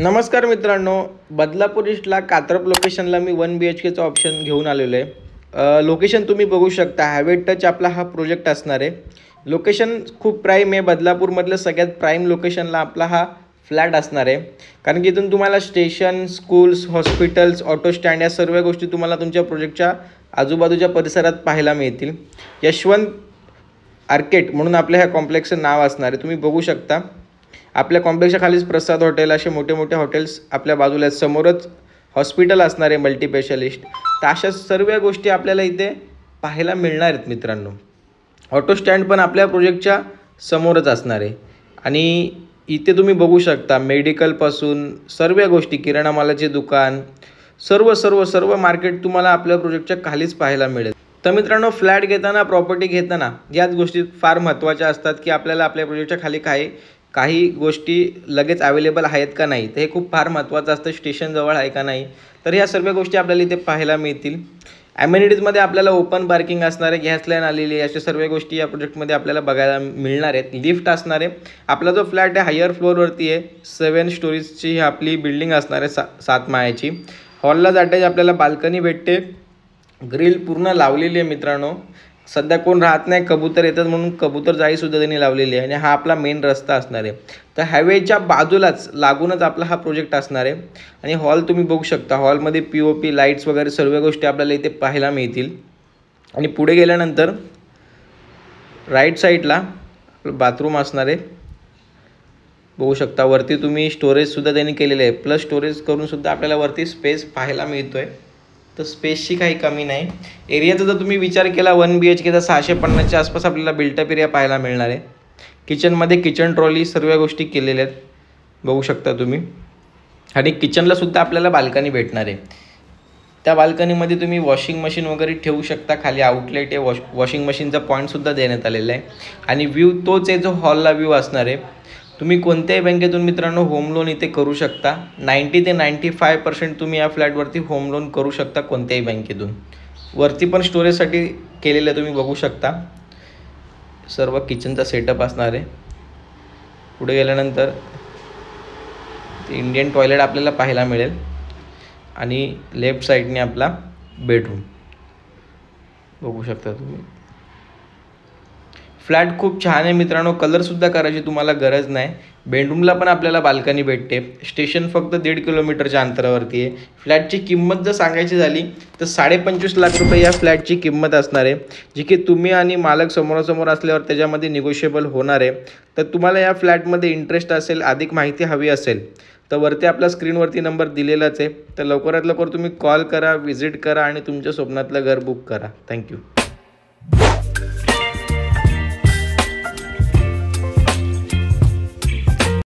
नमस्कार मित्रांनो, बदलापूर ईस्टला कात्रप लोकेशनला मी 1 BHKचा ऑप्शन घेऊन आलेलो आहे। लोकेशन तुम्ही बघू शकता, हायवे टच आपला हा प्रोजेक्ट असणार आहे। लोकेशन खूप प्राईम आहे, बदलापूरमधलं सगळ्यात प्राईम लोकेशनला आपला हा फ्लॅट असणार आहे। कारण की इथून तुम्हाला station, schools, hospitals, auto stand या सर्व गोष्टी तुम्हाला तुमच्या प्रोजेक्टच्या आजूबाजूच्या परिसरात पाहायला मिळतील। यशवंत आर्केट म्हणून आपल्या ह्या कॉम्प्लेक्सचं नाव असणार आहे। तुम्ही बघू शकता आपल्या कॉम्प्लेक्सच्या खालीच प्रसाद हॉटेल असे मोठे मोठे हॉटेल्स आपल्या बाजूला आहेत। समोरच हॉस्पिटल असणार आहे मल्टीस्पेशालिस्ट। तर अशा सर्व गोष्टी आपल्याला इथे पाहायला मिळणार आहेत मित्रांनो। ऑटो स्टँड पण आपल्या प्रोजेक्टच्या समोरच असणार आहे आणि इथे तुम्ही बघू शकता मेडिकलपासून सर्व गोष्टी, किराणा मालाचे दुकान, सर्व मार्केट तुम्हाला आपल्या प्रोजेक्टच्या खालीच पाहायला मिळेल। तर मित्रांनो, फ्लॅट घेताना, प्रॉपर्टी घेताना याच गोष्टी फार महत्त्वाच्या असतात की आपल्याला आपल्या प्रोजेक्टच्या खाली काही गोष्टी लगेच अवेलेबल आहेत का नाही, तर हे खूप फार महत्त्वाचं असतं। स्टेशन जवळ आहे का नाही, तर ह्या सर्व गोष्टी आपल्याला इथे पाहायला मिळतील। ॲमेनिटीजमध्ये आपल्याला ओपन पार्किंग असणार आहे, गॅस लाईन आलेली आहे, अशा सर्व गोष्टी या प्रोजेक्टमध्ये आपल्याला बघायला मिळणार आहेत। लिफ्ट असणार आहे। आपला जो फ्लॅट आहे हायर फ्लोअरवरती आहे, 7 स्टोरीजची आपली बिल्डिंग असणार आहे, 7 माळ्याची। हॉलला जाण्याची आपल्याला बाल्कनी भेटते, ग्रिल पूर्ण लावलेली आहे मित्रांनो। सध्या कोण राहत नाही, कबूतर येतात म्हणून कबूतर जाळीसुद्धा त्यांनी लावलेली आहे आणि हा आपला मेन रस्ता असणार आहे। तर हायवेच्या बाजूलाच लागूनच आपला हा प्रोजेक्ट असणार आहे आणि हॉल तुम्ही बघू शकता। हॉलमध्ये POP, लाईट्स वगैरे सर्व गोष्टी आपल्याला इथे पाहायला मिळतील। आणि पुढे गेल्यानंतर राईट साईडला बाथरूम असणार आहे, बघू शकता। वरती तुम्ही स्टोरेजसुद्धा त्यांनी केलेलं आहे, प्लस स्टोरेज करूनसुद्धा आपल्याला वरती स्पेस पाहायला मिळतो आहे। तर स्पेसची काही कमी नाही। एरियाचा जर तुम्ही विचार केला 1 BHKचा 650च्या आसपास आपल्याला बिल्टअप एरिया पाहायला मिळणार आहे। किचनमध्ये किचन ट्रॉली सर्व गोष्टी केलेल्या आहेत, बघू शकता तुम्ही। आणि किचनला सुद्धा आपल्याला बाल्कनी भेटणार आहे। त्या बाल्कनीमध्ये तुम्ही वॉशिंग मशीन वगैरे ठेवू शकता, खाली आउटलेट आहे, वॉशिंग मशीनचा पॉईंटसुद्धा देण्यात आलेला आहे। आणि व्ह्यू तोच आहे जो हॉलला व्ह्यू असणार आहे। तुम्ही कोणत्याही बँकेतून मित्रांनो होम लोन इथे करू शकता। 90 ते 95% तुम्ही या फ्लॅटवरती होम लोन करू शकता कोणत्याही बँकेतून। वरती पण स्टोरेजसाठी केलेलं आहे, तुम्ही बघू शकता। सर्व किचनचा सेटअप असणार आहे। पुढे गेल्यानंतर इंडियन टॉयलेट आपल्याला पाहायला मिळेल आणि लेफ्ट साईडने आपला बेडरूम बघू शकता तुम्ही। फ्लॅट खूप छान आहे मित्रांनो, कलरसुद्धा करायची तुम्हाला गरज नाही। बेडरूमला पण आपल्याला बाल्कनी भेटते। स्टेशन फक्त 1.5 किलोमीटरच्या अंतरावरती आहे। फ्लॅटची किंमत जर सांगायची झाली तर 25.5 लाख रुपये या फ्लॅटची किंमत असणार आहे, जी की तुम्ही आणि मालक समोरासमोर असल्यावर त्याच्यामध्ये निगोशिएबल होणार आहे। तर तुम्हाला या फ्लॅटमध्ये इंटरेस्ट असेल, अधिक माहिती हवी असेल तर वरती आपला स्क्रीनवरती नंबर दिलेलाच आहे। तर लवकरात लवकर तुम्ही कॉल करा, व्हिजिट करा आणि तुमच्या स्वप्नातलं घर बुक करा। थँक्यू।